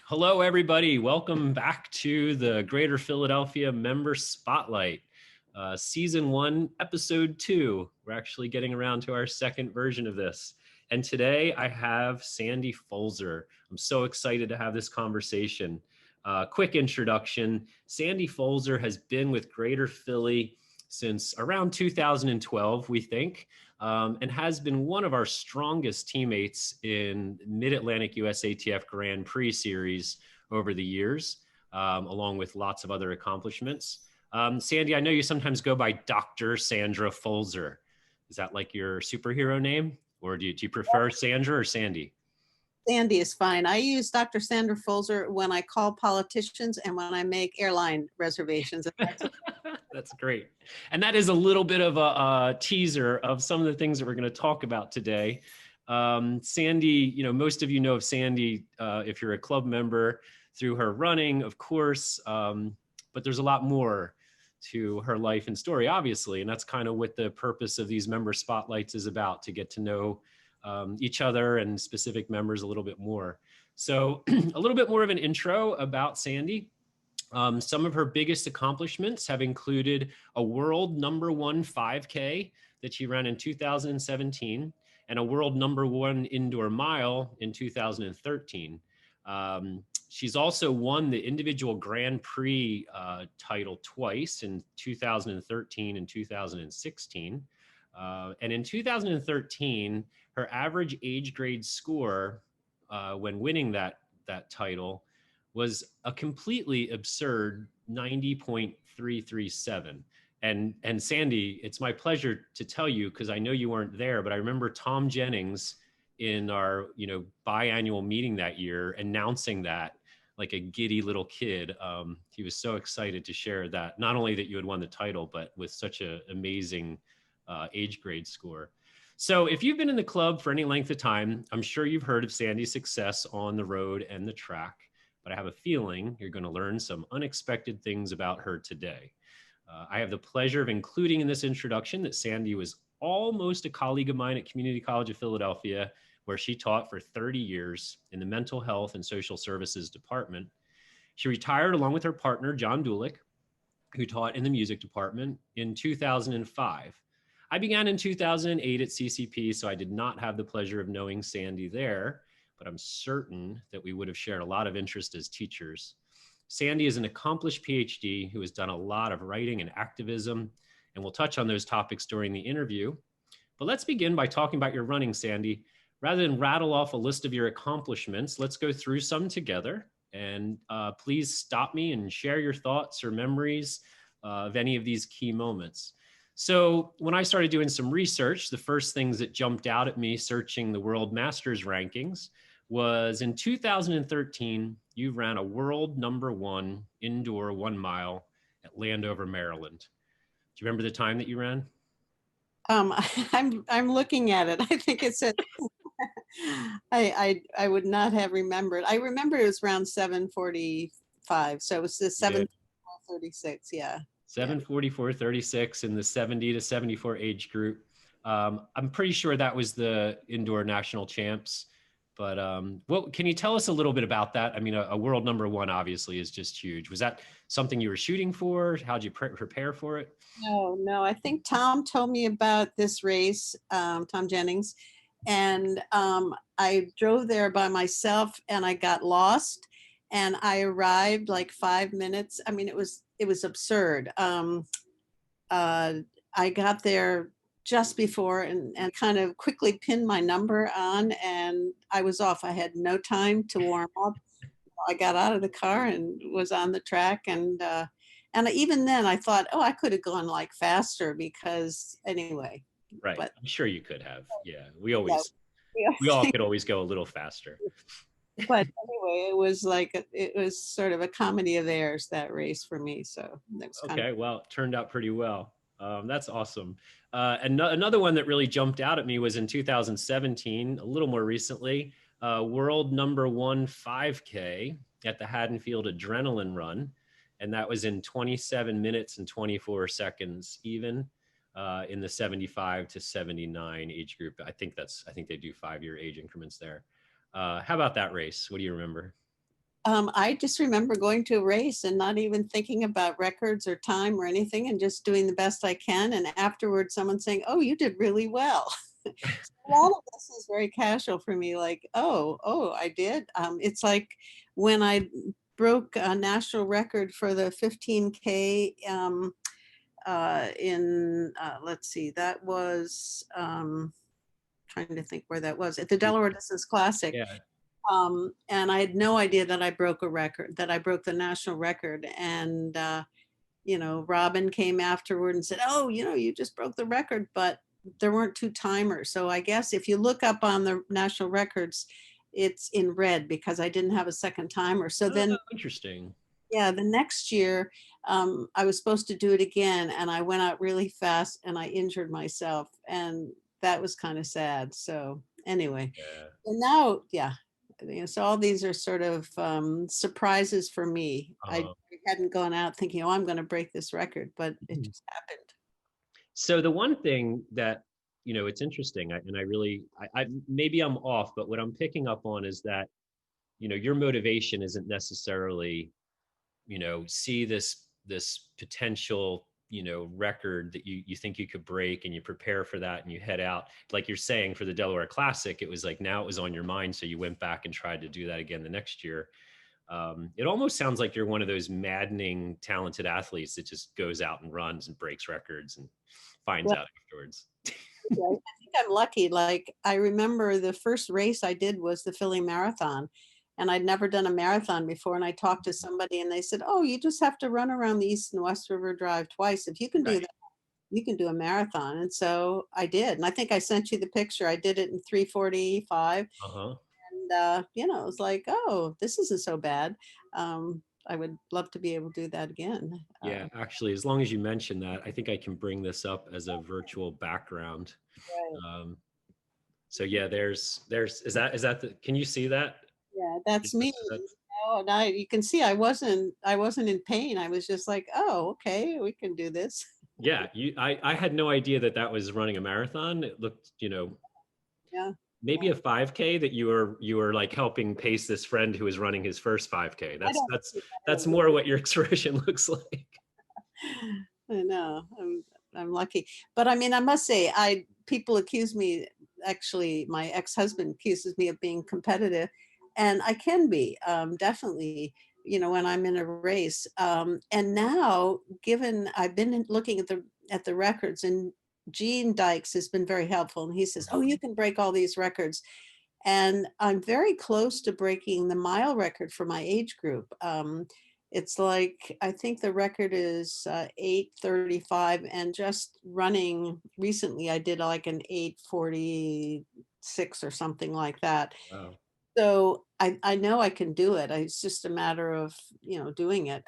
Hello, everybody. Welcome back to the Greater Philadelphia Member Spotlight, Season 1, Episode 2. We're actually getting around to our second version of this. And today I have Sandy Folzer. I'm so excited to have this conversation. Quick introduction. Sandy Folzer has been with Greater Philly since around 2012, we think, and has been one of our strongest teammates in Mid-Atlantic USATF Grand Prix series over the years, along with lots of other accomplishments. Sandy, I know you sometimes go by Dr. Sandra Folzer. Is that like your superhero name? Or do you prefer Sandra or Sandy? Sandy is fine. I use Dr. Sandra Folzer when I call politicians and when I make airline reservations. That's great. And that is a little bit of a teaser of some of the things that we're going to talk about today. Sandy, most of you know of Sandy if you're a club member through her running, of course, but there's a lot more to her life and story, obviously. And that's kind of what the purpose of these member spotlights is about, to get to know each other and specific members a little bit more. So a little bit more of an intro about Sandy. Some of her biggest accomplishments have included a world #1 5K that she ran in 2017 and a world #1 indoor mile in 2013. She's also won the Individual Grand Prix title twice in 2013 and 2016. And in 2013, her average age grade score when winning that title was a completely absurd 90.337. And Sandy, it's my pleasure to tell you, because I know you weren't there, but I remember Tom Jennings in our biannual meeting that year announcing that like a giddy little kid. He was so excited to share that, not only that you had won the title, but with such an amazing age grade score. So if you've been in the club for any length of time, I'm sure you've heard of Sandy's success on the road and the track, but I have a feeling you're going to learn some unexpected things about her today. I have the pleasure of including in this introduction that Sandy was almost a colleague of mine at Community College of Philadelphia, where she taught for 30 years in the Mental Health and Social Services Department. She retired along with her partner, John Dulik, who taught in the music department, in 2005. I began in 2008 at CCP, so I did not have the pleasure of knowing Sandy there, but I'm certain that we would have shared a lot of interest as teachers. Sandy is an accomplished PhD who has done a lot of writing and activism, and we'll touch on those topics during the interview. But let's begin by talking about your running, Sandy. Rather than rattle off a list of your accomplishments, let's go through some together. And please stop me and share your thoughts or memories of any of these key moments. So when I started doing some research, the first things that jumped out at me searching the World Masters rankings was in 2013, you ran a world #1 indoor 1 mile at Landover, Maryland. Do you remember the time that you ran? I'm looking at it. I think it said I would not have remembered. I remember it was around 7:45, so it was the 7:36. Yeah. 7:44:36 in the 70 to 74 age group. I'm pretty sure that was the indoor national champs. But what can you tell us a little bit about that? I mean, a world #1 obviously is just huge. Was that something you were shooting for? How'd you prepare for it? No. I think Tom told me about this race, Tom Jennings, and I drove there by myself, and I got lost, and I arrived like 5 minutes. I mean, it was absurd. I got there just before and kind of quickly pinned my number on, and I was off. I had no time to warm up. I got out of the car and was on the track, and even then I thought, oh, I could have gone like faster, because anyway. Right. But I'm sure you could have. Yeah. We yeah, all could always go a little faster. but anyway, it was sort of a comedy of errors, that race for me. So that was Okay. Well, it turned out pretty well. That's awesome. And another one that really jumped out at me was in 2017, a little more recently, world #1 5K at the Haddonfield Adrenaline Run. And that was in 27 minutes and 24 seconds even in the 75 to 79 age group. I think they do 5-year age increments there. How about that race? What do you remember? I just remember going to a race and not even thinking about records or time or anything and just doing the best I can. And afterwards, someone saying, "Oh, you did really well." So a lot of this is very casual for me, like, oh, I did. It's like when I broke a national record for the 15K let's see, that was, trying to think where that was, at the Delaware Distance Classic. Yeah. And I had no idea that I broke a record, that I broke the national record. And, Robin came afterward and said, "Oh, you just broke the record," but there weren't two timers. So I guess if you look up on the national records, it's in red because I didn't have a second timer. So then, Oh, interesting. yeah, the next year, I was supposed to do it again, and I went out really fast and I injured myself, and that was kind of sad. So anyway, Yeah. and now, yeah, so all these are sort of surprises for me. I Uh, hadn't gone out thinking, "Oh, I'm going to break this record," but it just happened. so the one thing that, it's interesting, and I really, I maybe I'm off, but what I'm picking up on is that, your motivation isn't necessarily, see this potential, record that you think you could break, and you prepare for that and you head out. Like you're saying, for the Delaware Classic, it was like, now it was on your mind, so you went back and tried to do that again the next year. It almost sounds like you're one of those maddening talented athletes that just goes out and runs and breaks records and finds Well, out afterwards. I think I'm lucky. Like, I remember the first race I did was the Philly Marathon, and I'd never done a marathon before. And I talked to somebody, and they said, "Oh, you just have to run around the East and West River Drive twice. If you can do Right. that, you can do a marathon." And so I did. And I think I sent you the picture. I did it in 3:45. Uh-huh. And, it was like, "Oh, this isn't so bad." I would love to be able to do that again. Yeah, actually, as long as you mention that, I think I can bring this up as a virtual background. Right. Um, so yeah, is that can you see that? Yeah, that's me. Oh, and you can see I wasn't in pain. I was just like, "Oh, okay, we can do this." Yeah, I had no idea that was running a marathon. It looked, Yeah. maybe a 5K, that you were like helping pace this friend who was running his first 5K. I That's don't that's see that's more what your expression looks like. I know. I'm lucky. But I mean, I must say, people accuse me, actually, my ex-husband accuses me of being competitive, and I can be, definitely, when I'm in a race. And now, given I've been looking at the records, and Gene Dykes has been very helpful, and he says, "Oh, you can break all these records." And I'm very close to breaking the mile record for my age group. It's like, I think the record is 8:35, and just running recently, I did like an 8:46 or something like that. Wow. So I know I can do it. It's just a matter of, doing it.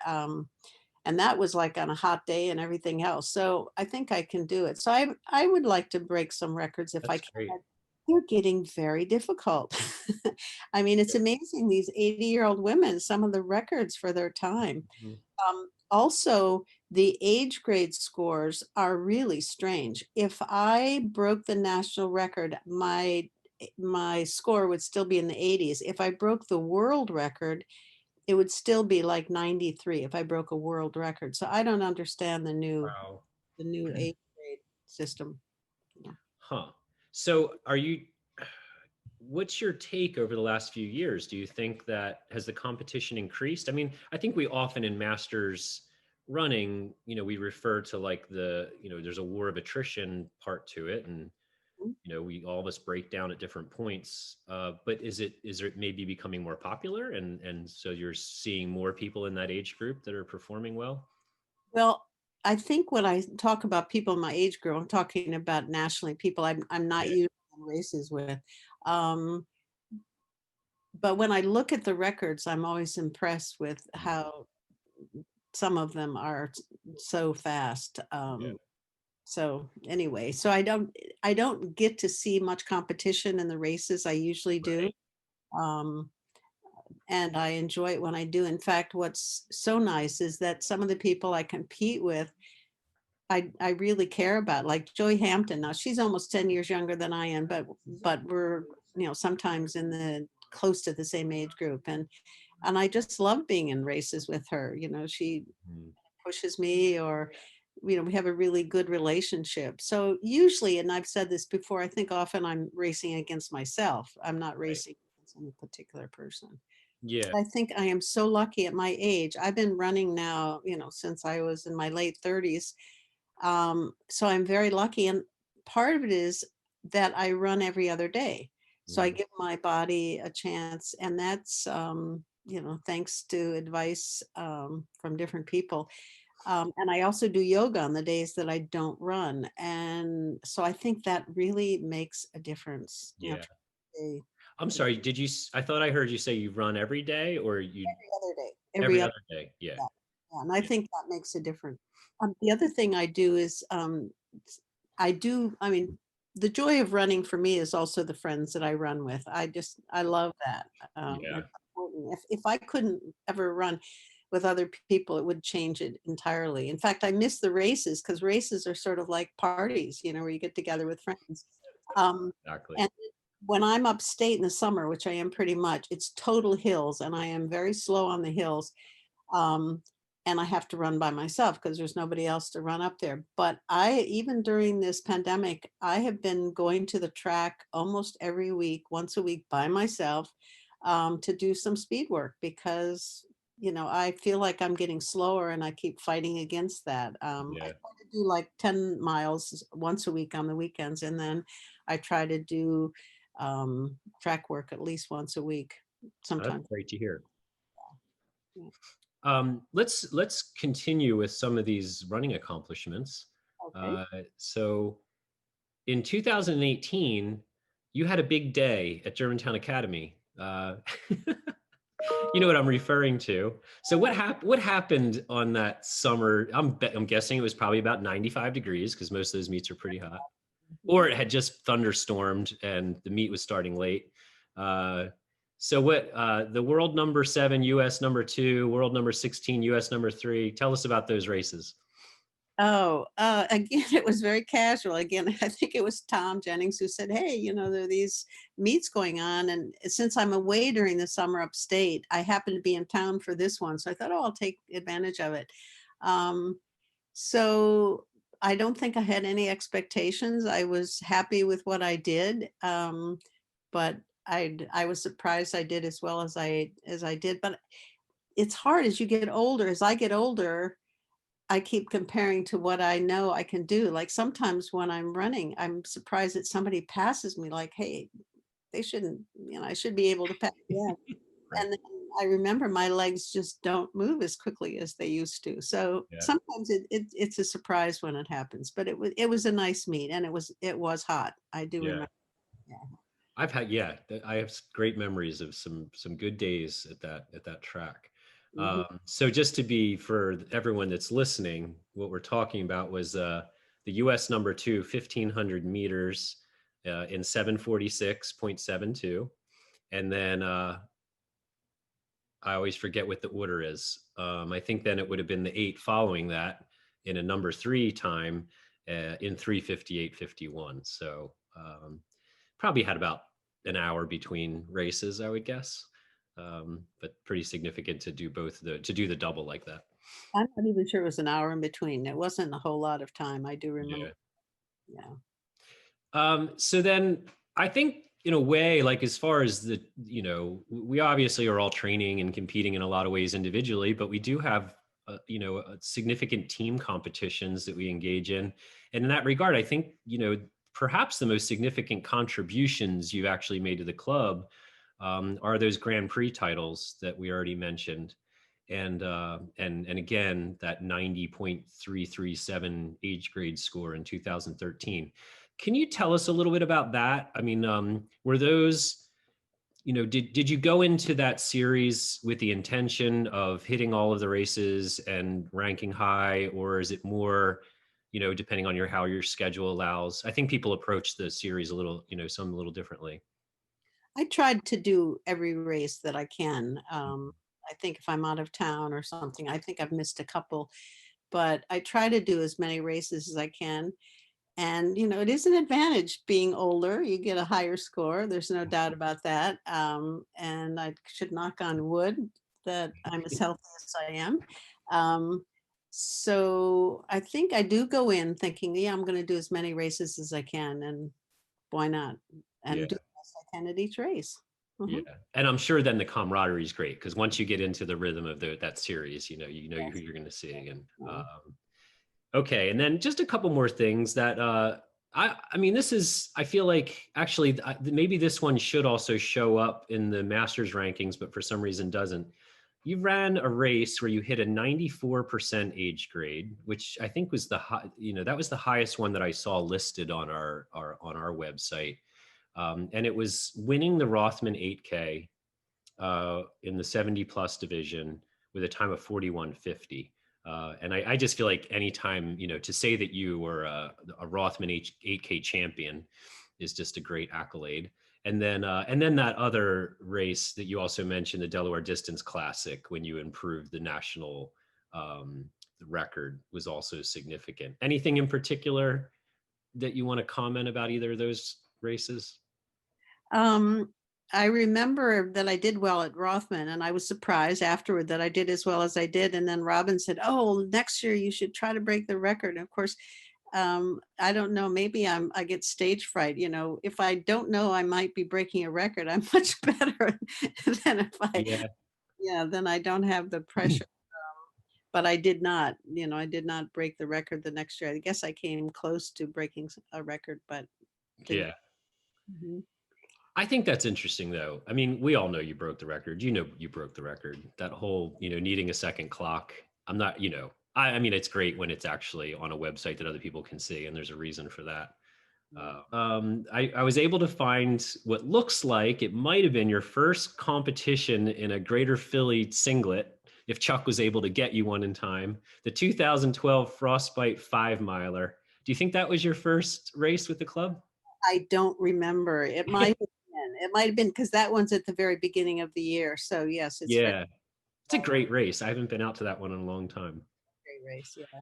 And that was like on a hot day and everything else. So I think I can do it. So I would like to break some records if I That's can. great. They're getting very difficult. I mean, it's amazing, these 80-year-old women, some of the records for their time. Mhm. Also, the age grade scores are really strange. If I broke the national record, my score would still be in the 80s. If I broke the world record, it would still be like 93 if I broke a world record. So I don't understand Wow. the new age grade system. Yeah. Huh. So what's your take over the last few years? Do you think that has the competition increased? I mean, I think we often in masters running, we refer to like there's a war of attrition part to it. And, we all of us break down at different points. But is it maybe becoming more popular? And so you're seeing more people in that age group that are performing well? Well, I think when I talk about people in my age group, I'm talking about nationally, people I'm not Yeah. usually in races with. Um, but when I look at the records, I'm always impressed with how some of them are so fast. Yeah. So anyway, so I don't get to see much competition in the races I usually do. Right. Um, and I enjoy it when I do. In fact, what's so nice is that some of the people I compete with, I really care about, like Joy Hampton. Now she's almost 10 years younger than I am, but we're, sometimes in the close to the same age group. And And I just love being in races with her. She Mm. pushes me, or we have a really good relationship. So usually, and I've said this before, I think often I'm racing against myself. I'm not Right. racing against any particular person. Yeah. I think I am so lucky at my age. I've been running now, since I was in my late 30s. So I'm very lucky. And part of it is that I run every other day. So I Mm. give my body a chance. And that's, thanks to advice from different people. And I also do yoga on the days that I don't run. And so I think that really makes a difference. Yeah. Every I'm sorry. I thought I heard you say you run every day, or you other day, every every other. other day. Yeah. Yeah, yeah, and I Yeah. think that makes a difference. The other thing I do is, I mean, the joy of running for me is also the friends that I run with. I love that. Yeah. That's important. If I couldn't ever run with other people, it would change it entirely. In fact, I miss the races because races are sort of like parties, where you get together with friends. Exactly. And when I'm upstate in the summer, which I am pretty much, it's total hills, and I am very slow on the hills. Um, and I have to run by myself because there's nobody else to run up there. But even during this pandemic, I have been going to the track almost every week, once a week by myself, to do some speed work because, I feel like I'm getting slower and I keep fighting against that. I Yeah. try to do like 10 miles once a week on the weekends. And then I try to do track work at least once a week, That's sometimes. great to hear. Yeah. Let's continue with some of these running accomplishments. Okay. So in 2018, you had a big day at Germantown Academy. You know what I'm referring to. So what happened on that summer? I'm guessing it was probably about 95 degrees because most of those meets are pretty hot, Mhm. or it had just thunderstormed and the meet was starting late. Uh, so what the world number 7, US number 2, world number 16, US number 3. Tell us about those races. Oh, again, it was very casual. Again, I think it was Tom Jennings who said, "Hey, there are these meets going on." And since I'm away during the summer upstate, I happened to be in town for this one. So I thought, oh, I'll take advantage of it. Um, so I don't think I had any expectations. I was happy with what I did. But I was surprised I did as well as I did. But it's hard as you get older. As I get older, I keep comparing to what I know I can do. Like sometimes when I'm running, I'm surprised that somebody passes me like, hey, they shouldn't, I should be able to pass them. Right. And then I remember my legs just don't move as quickly as they used to. So Yeah. sometimes it's a surprise when it happens, but it was a nice meet and it was hot. I do Yeah. remember. Yeah. I have great memories of some good days at that track. Mhm. So just to be for everyone that's listening, what we're talking about was the US number 2, 1500 meters in 746.72. And then I always forget what the order is. I think then it would have been the 8 following that in a number 3 time in 3:58:51. So probably had about an hour between races, I would guess. But pretty significant to do to do the double like that. I'm not even sure it was an hour in between. It wasn't a whole lot of time. I do remember. Yeah. Yeah. So then I think in a way, like as far as we obviously are all training and competing in a lot of ways individually, but we do have, significant team competitions that we engage in. And in that regard, I think, perhaps the most significant contributions you've actually made to the club are those Grand Prix titles that we already mentioned. And again, that 90.337 age grade score in 2013. Can you tell us a little bit about that? I mean, were those, did you go into that series with the intention of hitting all of the races and ranking high, or is it more, depending on how your schedule allows? I think people approach the series a little, some a little differently. I tried to do every race that I can. I think if I'm out of town or something, I think I've missed a couple, but I try to do as many races as I can. And, it is an advantage being older. You get a higher score. There's no doubt about that. And I should knock on wood. that I'm as healthy as I am. So I think I do go in thinking, yeah, I'm going to do as many races as I can, and why not? Yeah. And do the best I can at each race. Yeah. Mhm. And I'm sure then the camaraderie is great because once you get into the rhythm of that series, you know who Yes. you're going to see. And Yeah. okay, and then just a couple more things that I mean, this is I feel like actually maybe this one should also show up in the Masters rankings, but for some reason doesn't. You ran a race where you hit a 94% age grade, which I think was that was the highest one that I saw listed on our website. And it was winning the Rothman 8K in the 70 plus division with a time of 41:50. And I just feel like anytime, to say that you were a Rothman 8K champion is just a great accolade. And then that other race that you also mentioned, the Delaware Distance Classic, when you improved the national record, was also significant. Anything in particular that you want to comment about either of those races? Um, I remember that I did well at Rothman, and I was surprised afterward that I did as well as I did. And then Robin said, "Oh, next year you should try to break the record." And of course, I don't know, maybe I get stage fright. If I don't know I might be breaking a record, I'm much better than if Yeah. yeah, then I don't have the pressure. But I did not, I did not break the record the next year. I guess I came close to breaking a record, but didn't. Yeah. Mhm. I think that's interesting though. I mean, we all know you broke the record. You know you broke the record. That whole, needing a second clock. I'm not, I mean, it's great when it's actually on a website that other people can see, and there's a reason for that. I was able to find what looks like it might have been your first competition in a Greater Philly singlet, if Chuck was able to get you one in time, the 2012 Frostbite 5 miler. Do you think that was your first race with the club? I don't remember. It might have been. It might have been because that one's at the very beginning of the year. So yes, it's very Yeah. It's a great race. I haven't been out to that one in a long time. great race. Yeah.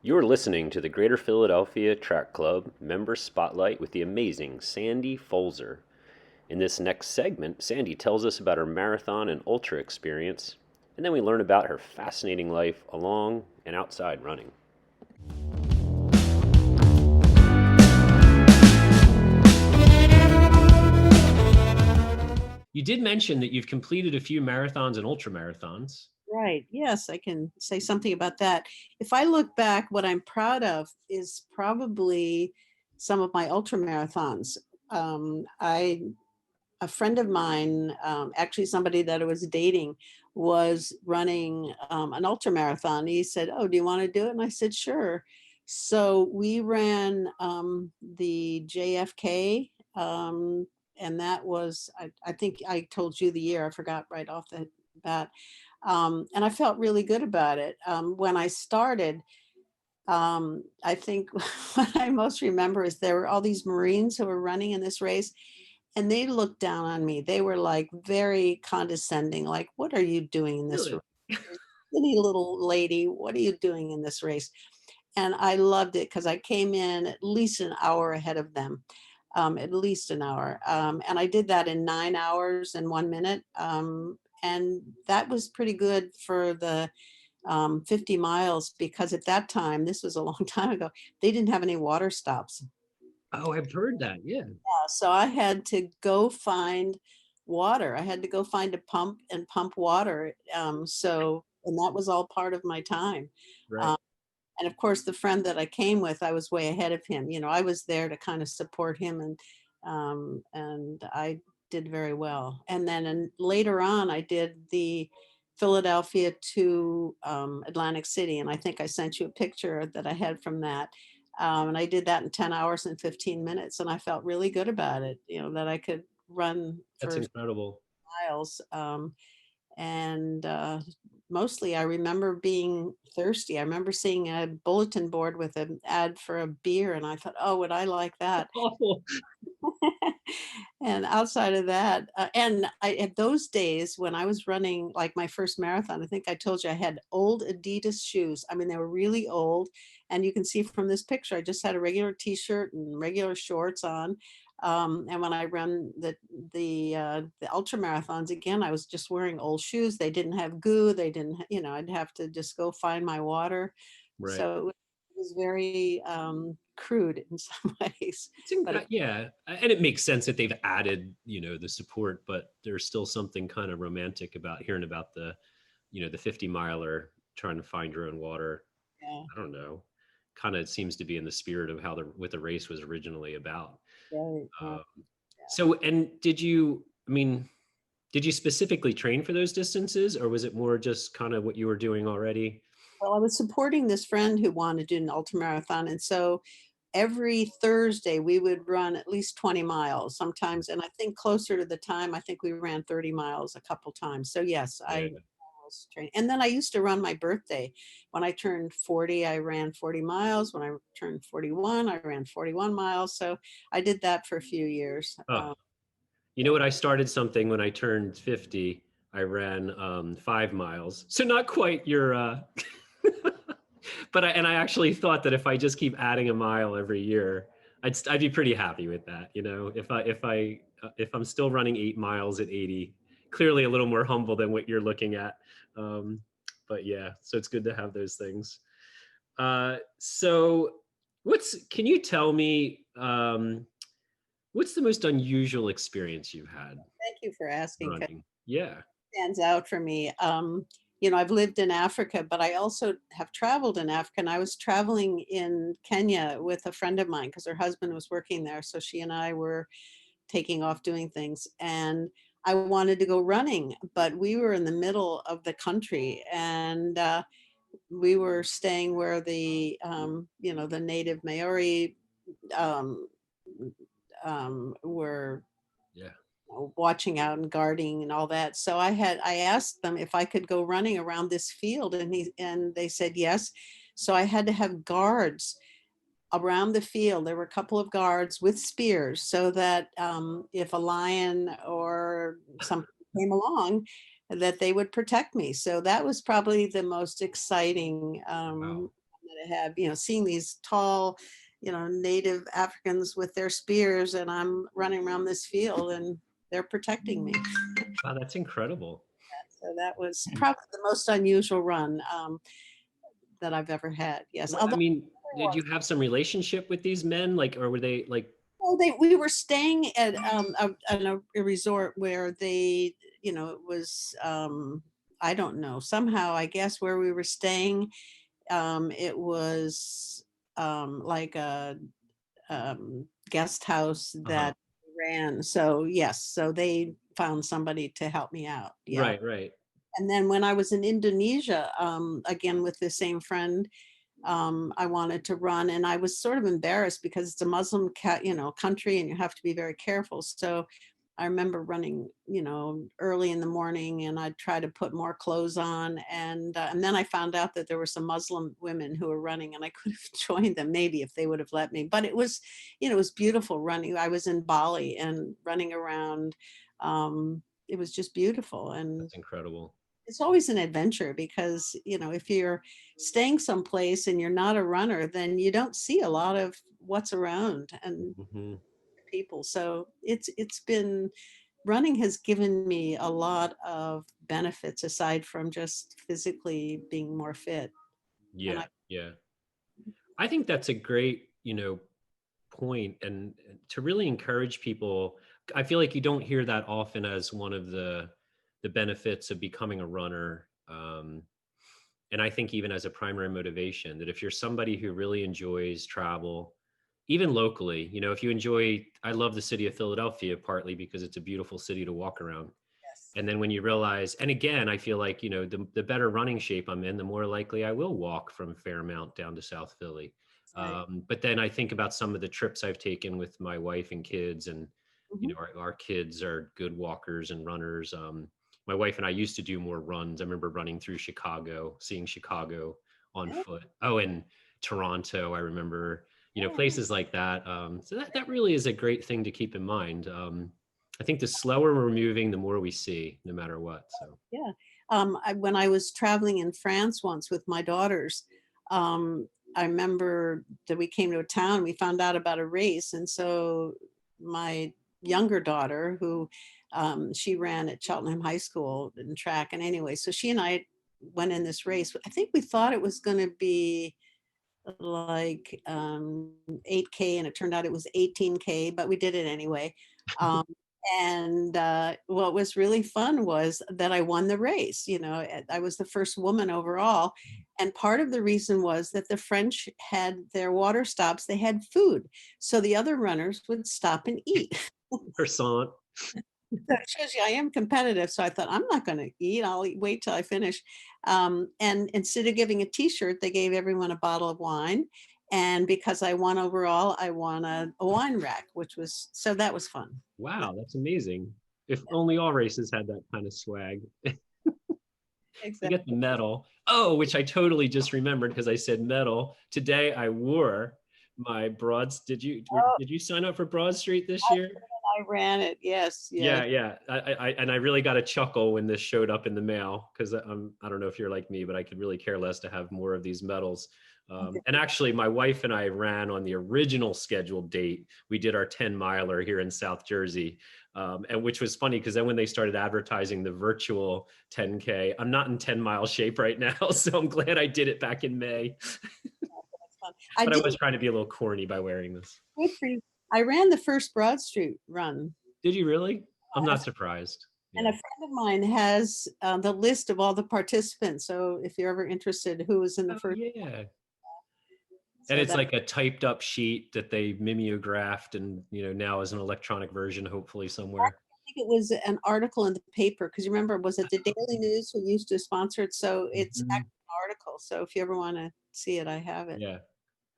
You're listening to the Greater Philadelphia Track Club Member Spotlight with the amazing Sandy Folzer. In this next segment, Sandy tells us about her marathon and ultra experience, and then we learn about her fascinating life along and outside running. You did mention that you've completed a few marathons and ultra marathons. Right. Yes, I can say something about that. If I look back, what I'm proud of is probably some of my ultra marathons. I A friend of mine, actually somebody that I was dating, was running an ultra marathon. He said, "Oh, do you want to do it?" And I said, "Sure." So we ran the JFK, and that was, I think I told you the year, I forgot right off the bat. And I felt really good about it. When I started, I think what I most remember is there were all these Marines who were running in this race, and they looked down on me. They were like very condescending, like, "What are you doing in this race? Really? Skinny little lady, what are you doing in this race?" And I loved it because I came in at least an hour ahead of them, at least an hour. And I did that in 9 hours and 1 minute. And that was pretty good for the 50 miles because at that time, this was a long time ago, they didn't have any water stops. Oh, I've heard that. Yeah. So I had to go find water. I had to go find a pump and pump water. And that was all part of my time. Right. Um, and of course, the friend that I came with, I was way ahead of him. I was there to kind of support him, and I did very well. And then later on, I did the Philadelphia to Atlantic City, and I think I sent you a picture that I had from that. And I did that in 10 hours and 15 minutes, and I felt really good about it. That I could run That's for incredible. miles. And mostly I remember being thirsty. I remember seeing a bulletin board with an ad for a beer, and I thought, "Oh, would I like that?" Awful. And outside of that, and at those days when I was running like my first marathon, I think I told you I had old Adidas shoes. I mean, they were really old, And you can see from this picture, I just had a regular t-shirt and regular shorts on. And when I run the ultra marathons again, I was just wearing old shoes. They didn't have goo. They didn't, I'd have to just go find my water. Right. So it was very crude in some ways. But Yeah, and it makes sense that they've added, the support, but there's still something kind of romantic about hearing about the 50 miler trying to find your own water. yeah, I don't know. Kind of seems to be in the spirit of how what the race was originally about. right. Yeah. Um, so, and did you specifically train for those distances, or was it more just kind of what you were doing already? Well, I was supporting this friend who wanted to do an ultramarathon. And so every Thursday we would run at least 20 miles sometimes. And I think closer to the time, I think we ran 30 miles a couple times. So yes, Yeah. I was training. And then I used to run my birthday. When I turned 40, I ran 40 miles. When I turned 41, I ran 41 miles. So I did that for a few years. Oh, you know what? I started something when I turned 50. I ran 5 miles. So not quite your, but I actually thought that if I just keep adding a mile every year, I'd be pretty happy with that. If I'm still running 8 miles at 80, clearly a little more humble than what you're looking at. Um, but yeah, so it's good to have those things. So can you tell me, what's the most unusual experience you've had Thank you for asking. 'Cause running? Yeah. stands out for me. I've lived in Africa, but I also have traveled in Africa. And I was traveling in Kenya with a friend of mine because her husband was working there. So she and I were taking off doing things. And I wanted to go running, but we were in the middle of the country, and we were staying where the native Maori um, were Yeah. watching out and guarding and all that. So I asked them if I could go running around this field, and they said yes. So I had to have guards around the field. There were a couple of guards with spears so that if a lion or something came along, that they would protect me. So that was probably the most exciting Wow. that I have, seeing these tall, native Africans with their spears, and I'm running around this field and they're protecting me. Wow, that's incredible. So that was probably the most unusual run that I've ever had. Yes. I Although mean, did you have some relationship with these men? Like, or were they like, well, we were staying at a resort where it was, I don't know, somehow, I guess, where we were staying, it was like a guest house uh-huh. that ran. So yes, so they found somebody to help me out. Yeah. Right, right. And then when I was in Indonesia, again with the same friend, I wanted to run, and I was sort of embarrassed because it's a Muslim country, and you have to be very careful. So I remember running, early in the morning, and I'd try to put more clothes on, and then I found out that there were some Muslim women who were running, and I could have joined them maybe if they would have let me. But it was beautiful running. I was in Bali and running around. It was just beautiful, and That's incredible. it's always an adventure because if you're staying someplace and you're not a runner, then you don't see a lot of what's around and Hmm. people. So it's been running has given me a lot of benefits aside from just physically being more fit. And Yeah, I yeah. I think that's a great, point, and to really encourage people. I feel like you don't hear that often as one of the benefits of becoming a runner. And I think even as a primary motivation, that if you're somebody who really enjoys travel, even locally, if you enjoy, I love the city of Philadelphia partly because it's a beautiful city to walk around. guess. And then when you realize, and again, I feel like, the better running shape I'm in, the more likely I will walk from Fairmount down to South Philly. Right. But then I think about some of the trips I've taken with my wife and kids, and, Mhm. our kids are good walkers and runners. My wife and I used to do more runs. I remember running through Chicago, seeing Chicago on Yeah, foot. Oh, and Toronto, I remember, yeah, places like that. So that really is a great thing to keep in mind. I think the slower we're moving, the more we see, no matter what. So, yeah. When I was traveling in France once with my daughters, um, I remember that we came to a town, we found out about a race. And so my younger daughter, who she ran at Cheltenham High School in track. And anyway, so she and I went in this race. I think we thought it was going to be like 8K, and it turned out it was 18K, but we did it anyway. Um, and what was really fun was that I won the race. You know, I was the first woman overall. And part of the reason was that the French had their water stops, they had food. So the other runners would stop and eat. Croissant. That shows you I am competitive. So I thought, I'm not going to eat. Wait till I finish. And instead of giving a t-shirt, they gave everyone a bottle of wine. And because I won overall, I won a wine rack, so that was fun. Wow, that's amazing. If only all races had that kind of swag. Exactly. I get the medal. Oh, which I totally just remembered because I said medal. Today I wore my Broads. Did you sign up for Broad Street this year? I ran it. Yes. Yeah. And I really got a chuckle when this showed up in the mail because I don't know if you're like me, but I could really care less to have more of these medals. And actually, my wife and I ran on the original scheduled date. We did our 10-miler here in South Jersey, and which was funny because then when they started advertising the virtual 10K, I'm not in 10-mile shape right now, so I'm glad I did it back in May. But I was trying to be a little corny by wearing this. Good for you. I ran the first Broad Street run. Did you really? I'm not surprised. And a friend of mine has the list of all the participants. So if you're ever interested, who was in the first. Yeah. And it's like a typed up sheet that they mimeographed and, now is an electronic version, hopefully somewhere. I think it was an article in the paper because you remember, was it the Daily News who used to sponsor it? So it's actually an article. So if you ever want to see it, I have it. Yeah.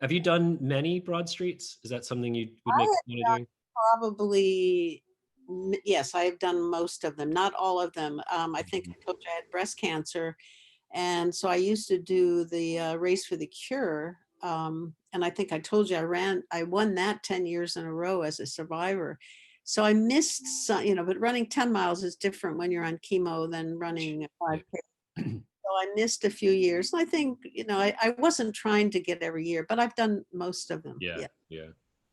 Have you done many Broad Streets? Is that something you would make fun of doing? Probably, yes, I have done most of them, not all of them. I think I told you I had breast cancer. And so I used to do the Race for the Cure. And I think I told you I won that 10 years in a row as a survivor. So I missed some, but running 10 miles is different when you're on chemo than running 5K. So I missed a few years. I think, I wasn't trying to get every year, but I've done most of them. Yeah.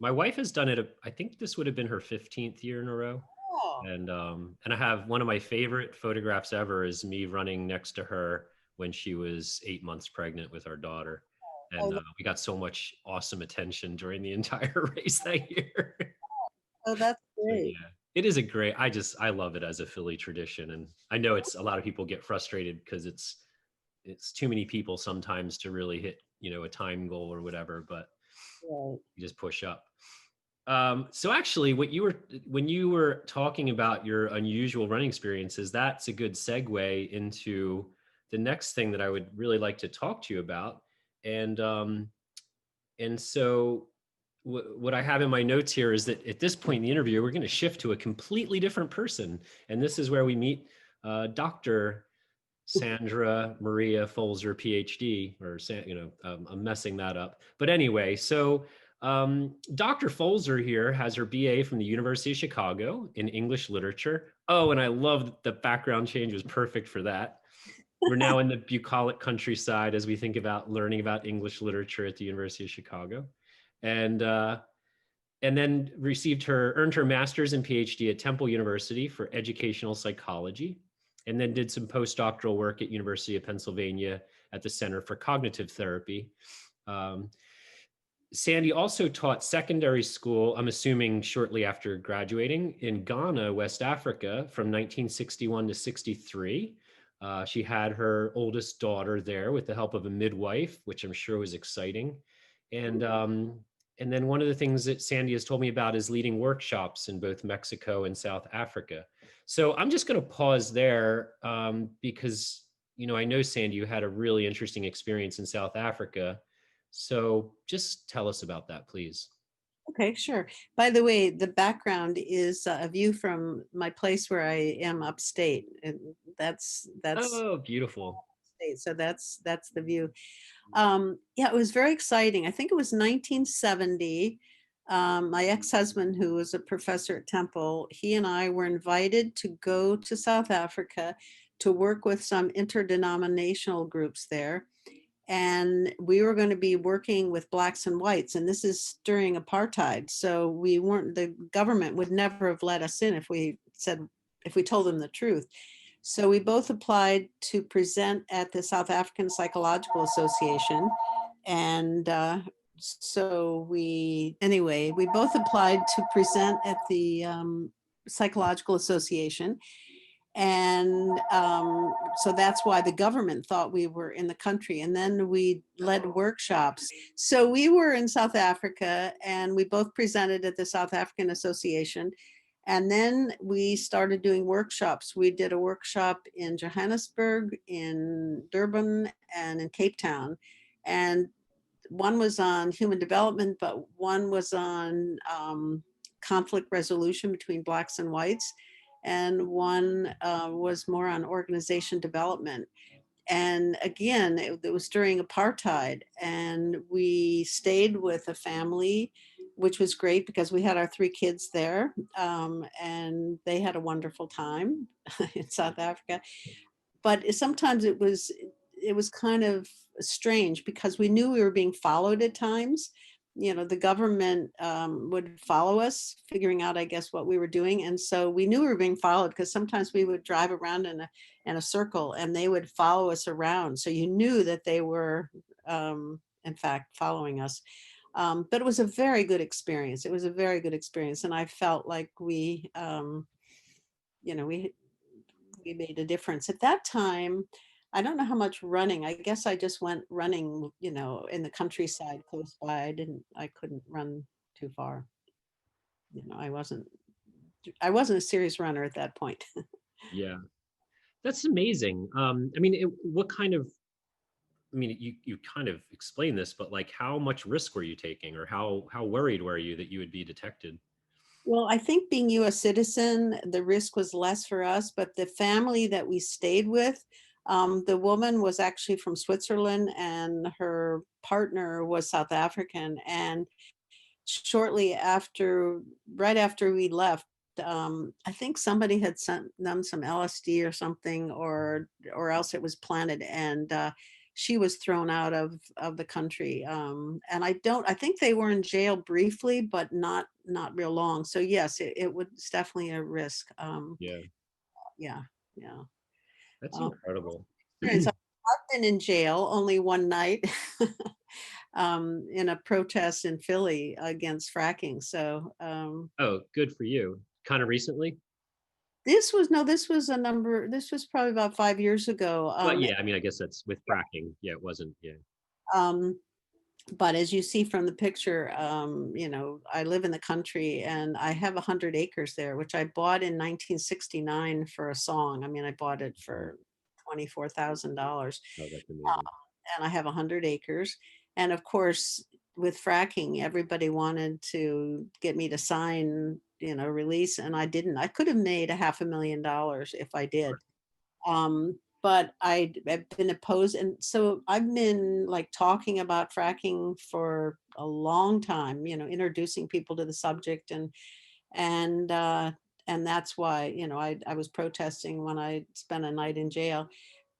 My wife has done it. I think this would have been her 15th year in a row. Oh. And I have one of my favorite photographs ever is me running next to her when she was 8 months pregnant with our daughter. And we got so much awesome attention during the entire race that year. Oh, that's great. So, yeah, it is I love it as a Philly tradition. And I know a lot of people get frustrated because it's too many people sometimes to really hit, a time goal or whatever, but you just push up. So actually when you were talking about your unusual running experiences, that's a good segue into the next thing that I would really like to talk to you about. And so what I have in my notes here is that at this point in the interview, we're going to shift to a completely different person. And this is where we meet Dr. Sandra Maria Folzer, PhD, or, I'm messing that up. But anyway, so Dr. Folzer here has her BA from the University of Chicago in English literature. Oh, and I love the background change was perfect for that. We're now in the bucolic countryside as we think about learning about English literature at the University of Chicago. And then earned her master's and PhD at Temple University for educational psychology, and then did some postdoctoral work at University of Pennsylvania at the Center for Cognitive Therapy. Sandy also taught secondary school, I'm assuming shortly after graduating, in Ghana, West Africa from 1961 to 63. She had her oldest daughter there with the help of a midwife, which I'm sure was exciting. And then one of the things that Sandy has told me about is leading workshops in both Mexico and South Africa. So I'm just going to pause there because, I know, Sandy, you had a really interesting experience in South Africa. So just tell us about that, please. Okay, sure. By the way, the background is a view from my place where I am upstate. And that's oh, beautiful. Upstate, so that's the view. Yeah, it was very exciting. I think it was 1970. My ex-husband, who was a professor at Temple, he and I were invited to go to South Africa to work with some interdenominational groups there. and we were going to be working with blacks and whites, and this is during apartheid. So we weren't, the government would never have let us in if we said, if we told them the truth. So we both applied to present at the South African Psychological Association. And so anyway, we both applied to present at the Psychological Association. And so that's why the government thought we were in the country. And then we led workshops. So we were in South Africa and we both presented at the South African Association. And then we started doing workshops. We did a workshop in Johannesburg, in Durban, and in Cape Town. And one was on human development, but one was on conflict resolution between blacks and whites. And one was more on organization development. And again, it was during apartheid, and we stayed with a family, which was great because we had our 3 kids there, and they had a wonderful time in South Africa. But sometimes it was kind of strange because we knew we were being followed at times. You know, the government would follow us, figuring out, I guess, what we were doing. And so we knew we were being followed because sometimes we would drive around in a circle and they would follow us around. So you knew that they were, in fact, following us. But it was a very good experience. It was a very good experience. And I felt like we made a difference. At that time, I don't know how much running. I guess I just went running, in the countryside close by. I couldn't run too far. I wasn't a serious runner at that point. Yeah, that's amazing. I mean, what kind of, I mean, you kind of explained this, but like how much risk were you taking, or how worried were you that you would be detected? Well, I think being US citizen, the risk was less for us, but the family that we stayed with, the woman was actually from Switzerland and her partner was South African. And right after we left, I think somebody had sent them some LSD or something, or else it was planted, and she was thrown out of the country. And I think they were in jail briefly, but not real long. So yes, it was definitely a risk. Yeah, Yeah, yeah. that's Um, incredible. Experience. I've been in jail only one night in a protest in Philly against fracking. So Oh, good for you. Kind of recently? this was probably about 5 years ago. But yeah, I mean, I guess that's with fracking. Yeah, it wasn't. Yeah. Um, but as you see from the picture, I live in the country and I have 100 acres there, which I bought in 1969 for a song. I mean, I bought it for $24,000. Oh, that's amazing. And I have 100 acres. And of course, with fracking, everybody wanted to get me to sign, release, and I didn't. I could have made $500,000 if I did. But I've been opposed. And so I've been like talking about fracking for a long time, introducing people to the subject, and that's why, I was protesting when I spent a night in jail.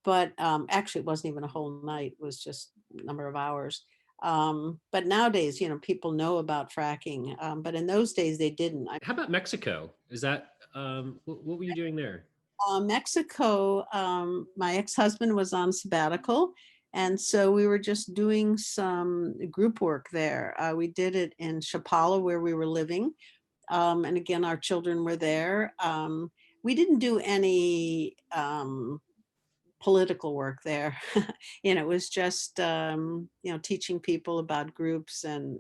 But actually it wasn't even a whole night, it was just a number of hours. But nowadays, people know about fracking, but in those days they didn't. How about Mexico? Is that what were you doing there? Mexico, my ex-husband was on sabbatical, and so we were just doing some group work there. We did it in Chapala where we were living, and again our children were there. We didn't do any political work there. It was just teaching people about groups, and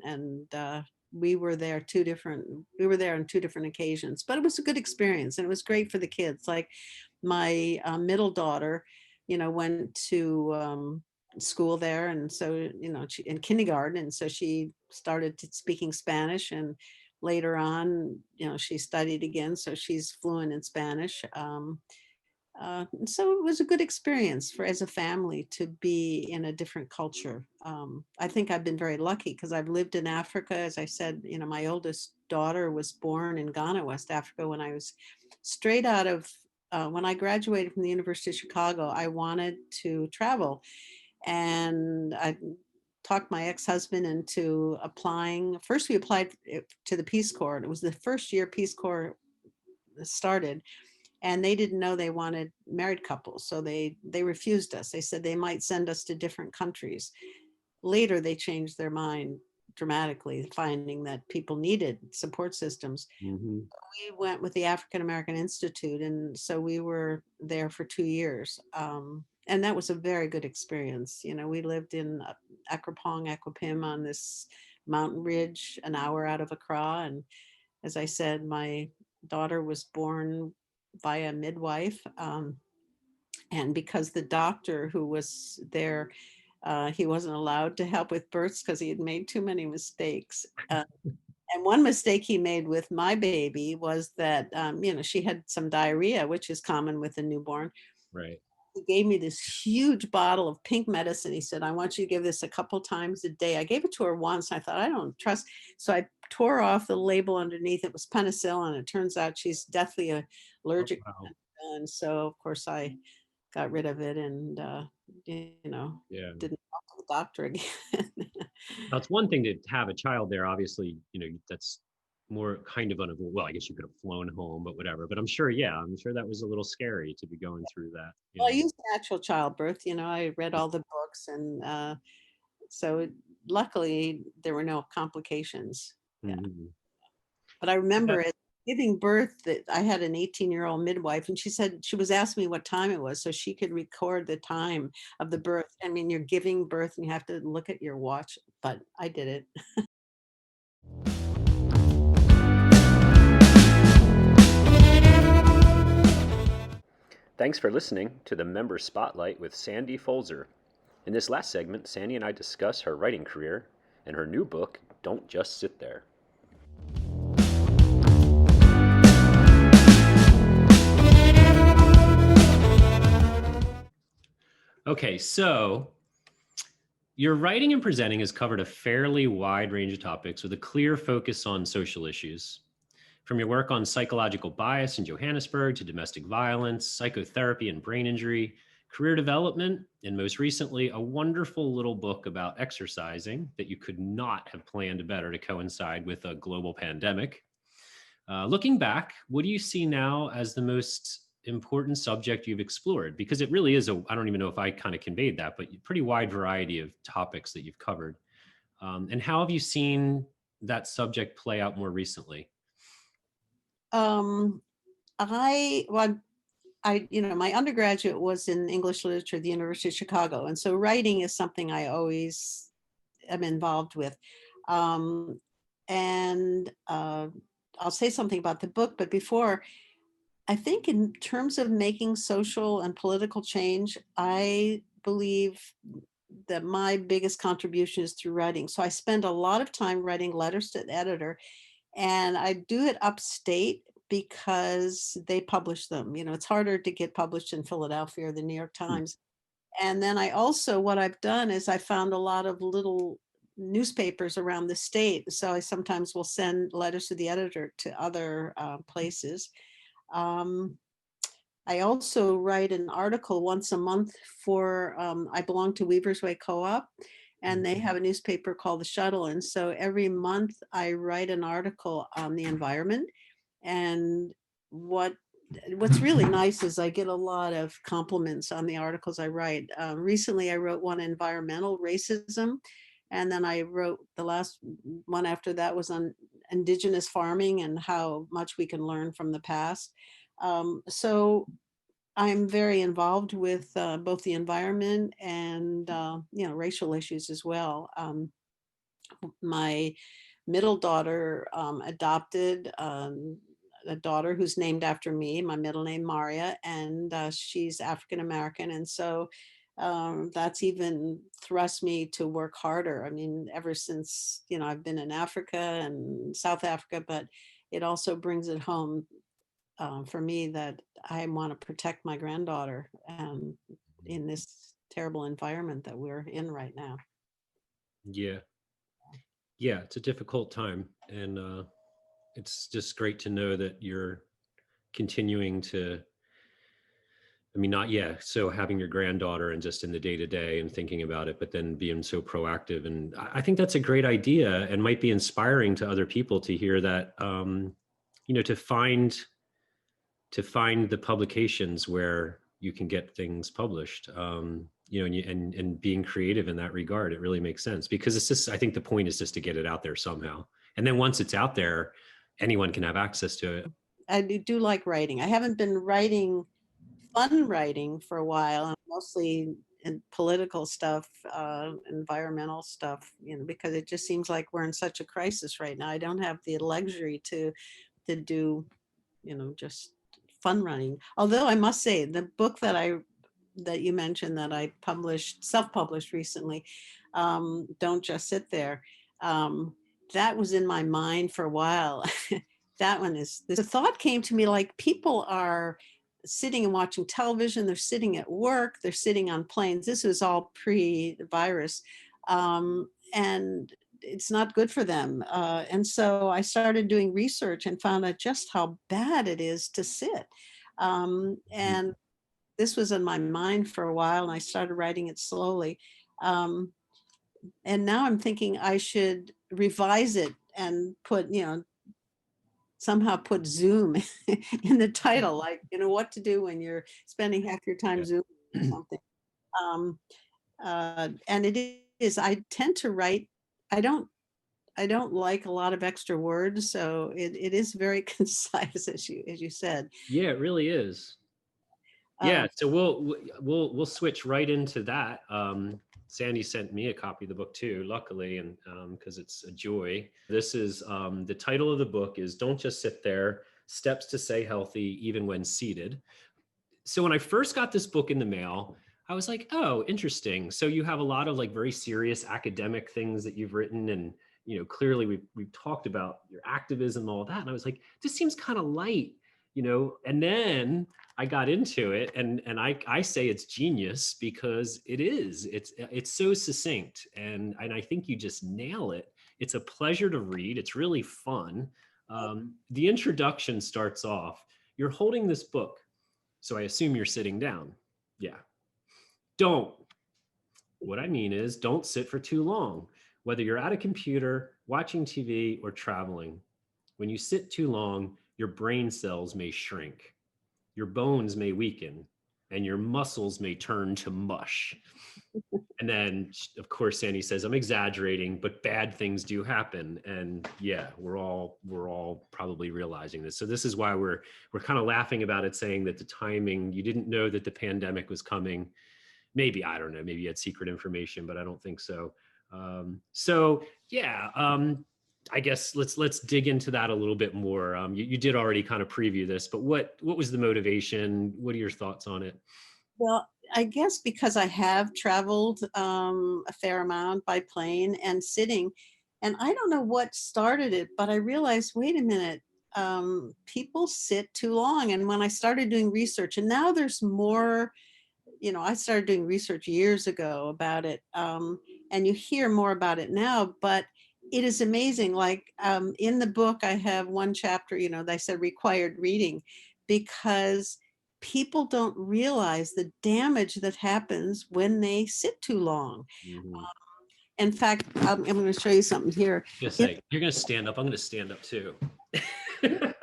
we were there on 2 different occasions, but it was a good experience and it was great for the kids. Like my middle daughter, went to school there, and so she in kindergarten, and so she started speaking Spanish, and later on she studied again, so she's fluent in Spanish. So it was a good experience as a family to be in a different culture. I think I've been very lucky because I've lived in Africa. As I said, my oldest daughter was born in Ghana, West Africa, when I was straight out of, when I graduated from the University of Chicago. I wanted to travel. And I talked my ex-husband into applying. First, we applied to the Peace Corps. It was the first year Peace Corps started, and they didn't know they wanted married couples, so they refused us. They said they might send us to different countries. Later, they changed their mind dramatically, finding that people needed support systems. Mm-hmm. We went with the African American Institute, and so we were there for 2 years. And that was a very good experience. You know, we lived in Acropong, Aquapim, on this mountain ridge an hour out of Accra. And as I said, my daughter was born by a midwife. And because the doctor who was there, he wasn't allowed to help with births because he had made too many mistakes. And one mistake he made with my baby was that, she had some diarrhea, which is common with a newborn. Right. He gave me this huge bottle of pink medicine. He said, I want you to give this a couple times a day. I gave it to her once. I thought, I don't trust. So I tore off the label underneath. It was penicillin. It turns out she's deathly allergic. Oh, wow. And so, of course, I got rid of it and, Yeah. didn't talk to the doctor again. Now, it's one thing to have a child there. Obviously, that's more kind of unavoidable. Well, I guess you could have flown home, but whatever. But I'm sure that was a little scary to be going through that. Well, I used natural childbirth. I read all the books, and so luckily there were no complications. Yeah. Mhm. But I Yeah. remember it giving birth that I had an 18-year-old midwife, and she said she was asking me what time it was so she could record the time of the birth. I mean, you're giving birth and you have to look at your watch, but I did it. Thanks for listening to the Member Spotlight with Sandy Folzer. In this last segment, Sandy and I discuss her writing career and her new book, Don't Just Sit There. Okay, so your writing and presenting has covered a fairly wide range of topics with a clear focus on social issues. From your work on psychological bias in Johannesburg to domestic violence, psychotherapy and brain injury, career development, and most recently, a wonderful little book about exercising that you could not have planned better to coincide with a global pandemic. Looking back, what do you see now as the most important subject you've explored? Because it really is I don't even know if I kind of conveyed that, but pretty wide variety of topics that you've covered. And how have you seen that subject play out more recently? Um, well, my undergraduate was in English literature at the University of Chicago. And so writing is something I always am involved with. Um, and I'll say something about the book, but before, I think in terms of making social and political change, I believe that my biggest contribution is through writing. So I spend a lot of time writing letters to the editor, and I do it upstate because they publish them. It's harder to get published in Philadelphia or the New York Hmm. Times. And then what I've done is I found a lot of little newspapers around the state. So I sometimes will send letters to the editor to other places. Um, I also write an article once a month I belong to Weaver's Way Co-op, and they have a newspaper called The Shuttle. And so every month I write an article on the environment. And what's really nice is I get a lot of compliments on the articles I write. Recently, I wrote one, environmental racism. And then I wrote the last one after that was on indigenous farming and how much we can learn from the past. So I'm very involved with both the environment and racial issues as well. My middle daughter adopted a daughter who's named after me, my middle name Maria, and she's African American, and so that's even thrust me to work harder. I mean, ever since I've been in Africa and South Africa, but it also brings it home for me that I want to protect my granddaughter in this terrible environment that we're in right now. Yeah. Yeah, it's a difficult time. And it's just great to know that you're continuing to I mean, not yeah. So having your granddaughter and just in the day to day and thinking about it, but then being so proactive, and I think that's a great idea and might be inspiring to other people to hear that. You know, to find the publications where you can get things published. You know, and being creative in that regard, it really makes sense because it's just. I think the point is just to get it out there somehow, and then once it's out there, anyone can have access to it. I do like writing. I haven't been writing fun writing for a while, mostly in political stuff, environmental stuff, you know, because it just seems like we're in such a crisis right now. I don't have the luxury to do, you know, just fun writing. Although I must say, the book that you mentioned that I published, self-published recently, Don't Just Sit There. That was in my mind for a while. That one is, the thought came to me like people are sitting and watching television, they're sitting at work, they're sitting on planes. This was all pre-virus. And it's not good for them. And so I started doing research and found out just how bad it is to sit. And this was in my mind for a while, and I started writing it slowly. And now I'm thinking I should revise it and put, you know, somehow put Zoom in the title, like, you know, what to do when you're spending half your time Yeah. Zoom or something. Um, and it is, I tend to write, I don't, I don't like a lot of extra words, so it is very concise, as you said. Yeah, it really is. Yeah, Um, so we'll switch right into that. Sandy sent me a copy of the book too, luckily, and because it's a joy. This is the title of the book is "Don't Just Sit There: Steps to Stay Healthy Even When Seated." So when I first got this book in the mail, I was like, "Oh, interesting." So you have a lot of like very serious academic things that you've written, and you know, clearly we've talked about your activism and all that, and I was like, "This seems kind of light." You know, and then I got into it, and I say it's genius because it is. It's so succinct, and I think you just nail it. It's a pleasure to read. It's really fun. The introduction starts off. You're holding this book, so I assume you're sitting down. Yeah. Don't. What I mean is, don't sit for too long, whether you're at a computer, watching TV, or traveling. When you sit too long, your brain cells may shrink, your bones may weaken, and your muscles may turn to mush. And then, of course, Sandy says, "I'm exaggerating, but bad things do happen." And yeah, we're all probably realizing this. So this is why we're kind of laughing about it, saying that the timing, you didn't know that the pandemic was coming. Maybe, I don't know, maybe you had secret information, but I don't think so. So yeah, I guess let's dig into that a little bit more. You did already kind of preview this, but what was the motivation? What are your thoughts on it? well, I guess because I have traveled a fair amount by plane and sitting, and I don't know what started it, but I realized, wait a minute, people sit too long. And when I started doing research, and now there's more, you know, I started doing research years ago about it, and you hear more about it now, but it is amazing. Like in the book, I have one chapter, you know, they said required reading, because people don't realize the damage that happens when they sit too long. Mhm. In fact, I'm going to show you something here. Just In say you're going to stand up. I'm going to stand up too. the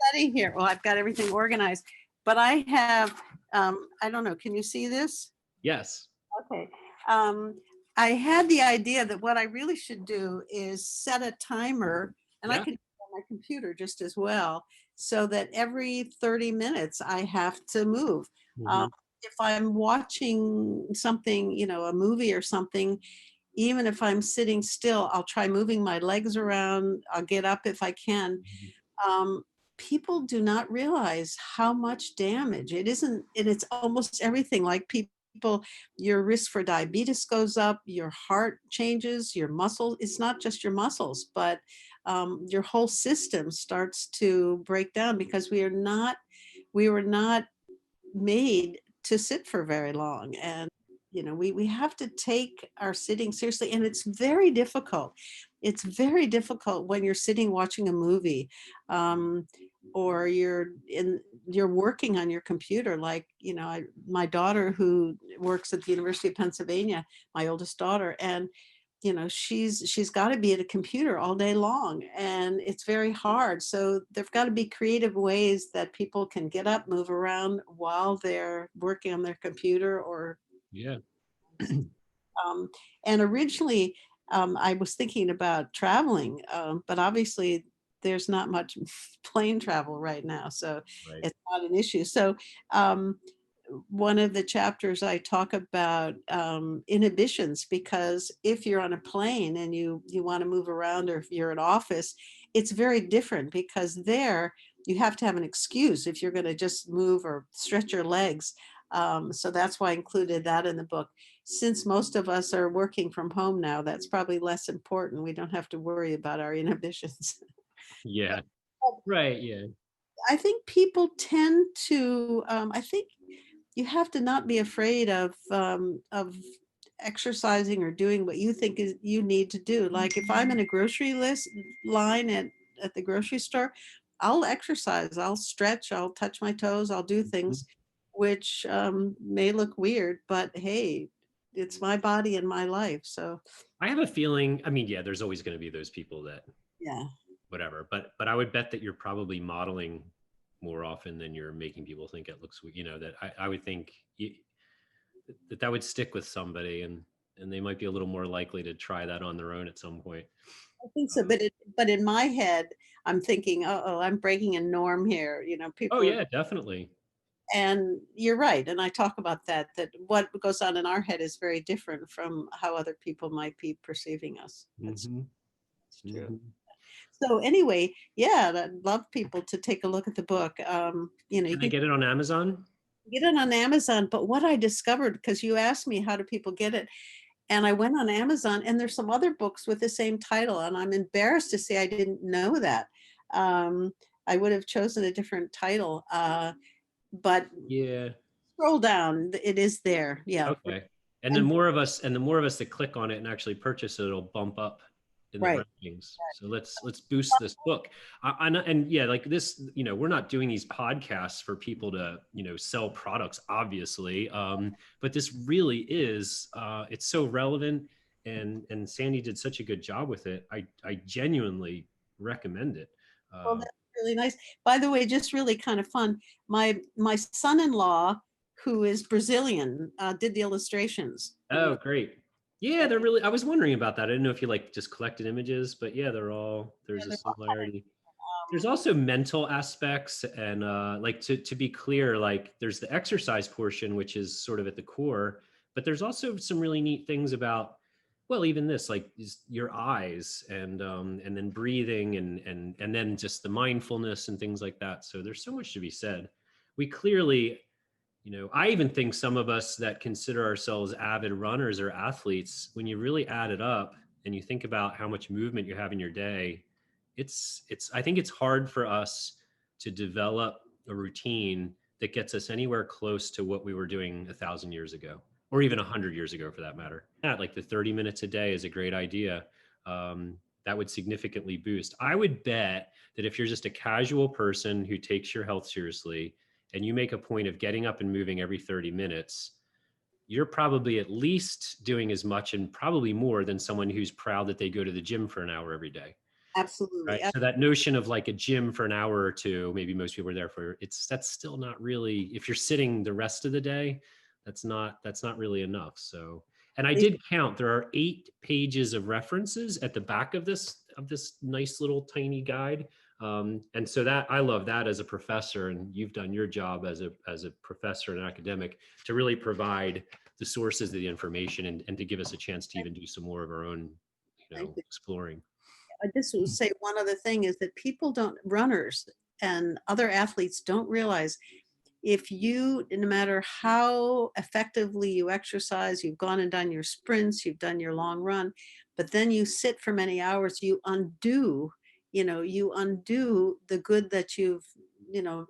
study here, well, I've got everything organized, but I have, I don't know, can you see this? Yes. Okay. Um, I had the idea that what I really should do is set a timer, and I Yeah. could do it on my computer just as well, so that every 30 minutes I have to move. Um, Mhm. if I'm watching something, you know, a movie or something, even if I'm sitting still, I'll try moving my legs around. I'll get up if I can. Mhm. um, People do not realize how much damage it isn't, and it's almost everything. Like people, your risk for diabetes goes up, your heart changes, your muscles, it's not just your muscles, but your whole system starts to break down, because we were not made to sit for very long. And you know, we have to take our sitting seriously, and it's very difficult. It's very difficult when you're sitting watching a movie. um, or you're working on your computer. Like, my daughter who works at the University of Pennsylvania, my oldest daughter, and she's got to be at a computer all day long, and it's very hard. So there've got to be creative ways that people can get up, move around while they're working on their computer. Or Yeah. um, and originally, I was thinking about traveling, but obviously there's not much plane travel right now, so Right. it's not an issue. So um, one of the chapters I talk about inhibitions, because if you're on a plane and you want to move around, or if you're in office, it's very different, because there you have to have an excuse if you're going to just move or stretch your legs. So that's why I included that in the book. Since most of us are working from home now, that's probably less important. We don't have to worry about our inhibitions. Yeah. Right. Yeah. I think people tend to, I think you have to not be afraid of exercising or doing what you think is you need to do. Like if I'm in a grocery list line at the grocery store, I'll exercise, I'll stretch, I'll touch my toes, I'll do Mhm. things which may look weird, but hey, it's my body and my life. So I have a feeling, I mean, yeah, there's always going to be those people that yeah. whatever, but I would bet that you're probably modeling more often than you're making people think it looks, that I would think that would stick with somebody, and they might be a little more likely to try that on their own at some point. I think so, Um, but in my head, I'm thinking, oh, I'm breaking a norm here. oh People. yeah, definitely. And you're right. And I talk about that what goes on in our head is very different from how other people might be perceiving us. Hmm. That's true. Hmm. So anyway, yeah, I'd love people to take a look at the book. You Can they can get it on Amazon? get it on Amazon, but what I discovered, because you asked me how do people get it, and I went on Amazon, and there's some other books with the same title, and I'm embarrassed to say I didn't know that. Um, I would have chosen a different title, but Yeah. scroll down, it is there. Yeah. Okay. And And the more of us that click on it and actually purchase it, it'll bump up in the right. rankings. So let's boost this book. And yeah, like this, we're not doing these podcasts for people to, sell products, obviously. But this really is, it's so relevant, and Sandy did such a good job with it. I genuinely recommend it. Well, Uh, that's really nice. By the way, just really kind of fun. My son-in-law, who is Brazilian, did the illustrations for oh, the. great. Yeah, they're really, I was wondering about that. I didn't know if you like just collected images, but yeah, there's a They're all similarity. There's kind also mental aspects, and like to be clear, like there's the exercise portion, which is sort of at the core, but there's also some really neat things about, well, even this, like your eyes, and then breathing, and then just the mindfulness and things like that. So there's so much to be said. We clearly, I even think some of us that consider ourselves avid runners or athletes, when you really add it up and you think about how much movement you have in your day, I think it's hard for us to develop a routine that gets us anywhere close to what we were doing 1,000 years ago, or even 100 years ago for that matter. Yeah, like the 30 minutes a day is a great idea. That would significantly boost. I would bet that if you're just a casual person who takes your health seriously, and you make a point of getting up and moving every 30 minutes, you're probably at least doing as much and probably more than someone who's proud that they go to the gym for an hour every day. absolutely. Right. So that notion of like a gym for an hour or two, maybe most people are there for, that's still not really, if you're sitting the rest of the day, that's not really enough. So, and I did count, there are 8 pages of references at the back of this nice little tiny guide. And so that, I love that as a professor, and you've done your job as a professor and academic to really provide the sources of the information, and to give us a chance to even do some more of our own, Thank you. exploring. I just will say one other thing is that runners and other athletes don't realize, if you, no matter how effectively you exercise, you've gone and done your sprints, you've done your long run, but then you sit for many hours, you undo the good that you've,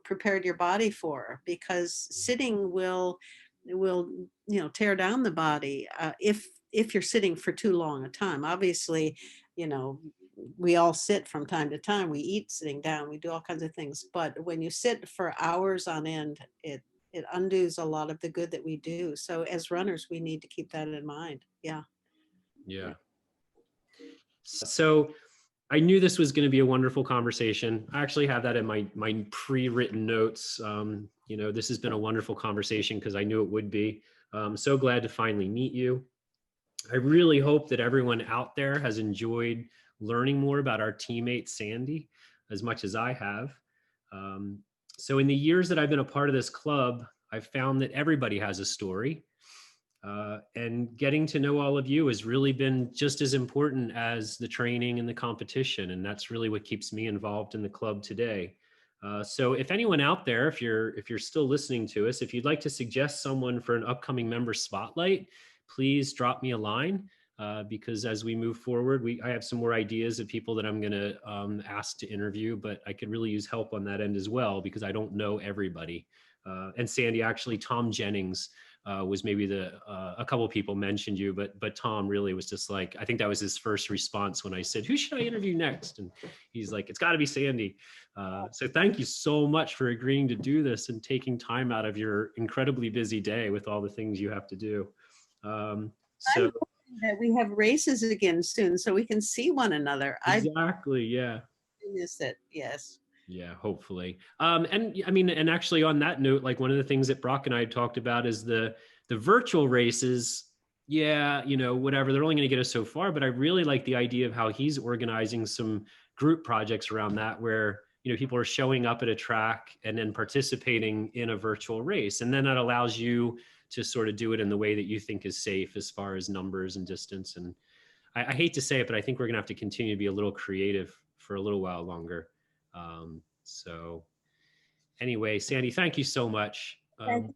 prepared your body for, because sitting will, tear down the body, if you're sitting for too long a time. Obviously, you know, we all sit from time to time. We eat sitting down. We do all kinds of things. But when you sit for hours on end, it undoes a lot of the good that we do. So as runners, we need to keep that in mind. Yeah. Yeah. So I knew this was going to be a wonderful conversation. I actually have that in my pre-written notes. This has been a wonderful conversation because I knew it would be. So glad to finally meet you. I really hope that everyone out there has enjoyed learning more about our teammate Sandy as much as I have. So in the years that I've been a part of this club, I've found that everybody has a story. And getting to know all of you has really been just as important as the training and the competition. And that's really what keeps me involved in the club today. So if anyone out there, if you're still listening to us, if you'd like to suggest someone for an upcoming member spotlight, please drop me a line. Because as we move forward, I have some more ideas of people that I'm going to ask to interview, but I could really use help on that end as well, because I don't know everybody. And Sandy, actually, Tom Jennings was maybe a couple of people mentioned you, but Tom really was just like, I think that was his first response when I said, who should I interview next? And he's like, it's got to be Sandy. So thank you so much for agreeing to do this and taking time out of your incredibly busy day with all the things you have to do. So that we have races again soon so we can see one another. Exactly. Yeah. I miss it. Yes. Yeah, hopefully. And I mean, and actually on that note, like one of the things that Brock and I had talked about is the virtual races. Yeah, whatever, they're only going to get us so far, but I really like the idea of how he's organizing some group projects around that, where, people are showing up at a track and then participating in a virtual race. And then that allows you to sort of do it in the way that you think is safe as far as numbers and distance. And I hate to say it, but I think we're going to have to continue to be a little creative for a little while longer. So anyway, Sandy, thank you so much.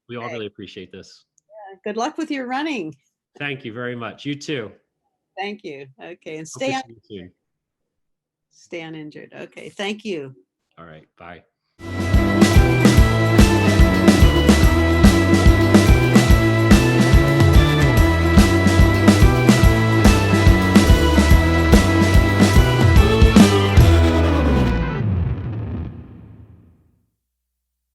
We all really appreciate this. Yeah, good luck with your running. Thank you very much. You too. Thank you. Okay. And stay uninjured. Okay. Thank you. All right. Bye.